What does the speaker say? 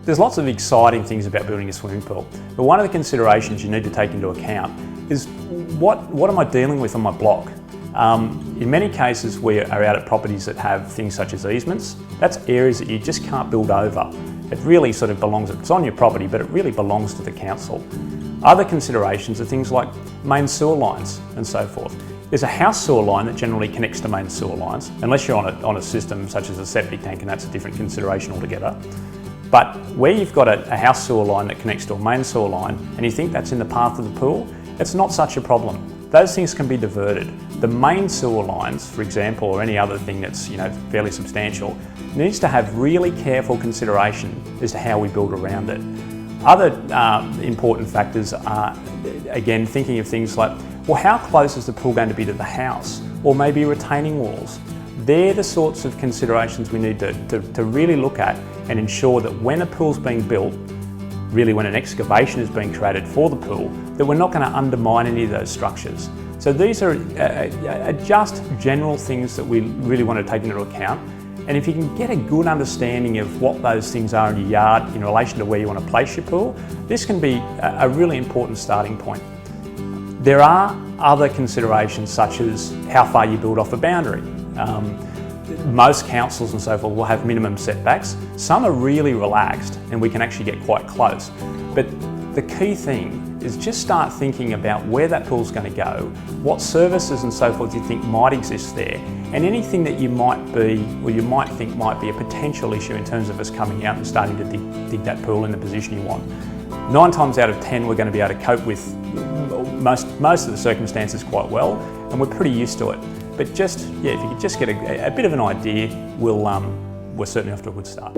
There's lots of exciting things about building a swimming pool, but one of the considerations you need to take into account is what am I dealing with on my block? In many cases we are out at properties that have things such as easements. That's areas that you just can't build over. It really sort of belongs, it's on your property, but it really belongs to the council. Other considerations are things like main sewer lines and so forth. There's a house sewer line that generally connects to main sewer lines, unless you're on a system such as a septic tank, and that's a different consideration altogether. But where you've got a house sewer line that connects to a main sewer line and you think that's in the path of the pool, it's not such a problem. Those things can be diverted. The main sewer lines, for example, or any other thing that's fairly substantial, needs to have really careful consideration as to how we build around it. Other important factors are, again, thinking of things like, well, how close is the pool going to be to the house? Or maybe retaining walls. They're the sorts of considerations we need to really look at and ensure that when a pool's being built, really when an excavation is being created for the pool, that we're not going to undermine any of those structures. So these are just general things that we really want to take into account. And if you can get a good understanding of what those things are in your yard in relation to where you want to place your pool, this can be a really important starting point. There are other considerations such as how far you build off a boundary. Most councils and so forth will have minimum setbacks. Some are really relaxed and we can actually get quite close. But the key thing is just start thinking about where that pool's going to go, what services and so forth you think might exist there, and anything that you might think might be a potential issue in terms of us coming out and starting to dig that pool in the position you want. 9 times out of 10 we're going to be able to cope with most of the circumstances quite well, and we're pretty used to it. But if you could just get a bit of an idea, we're certainly off to a good start.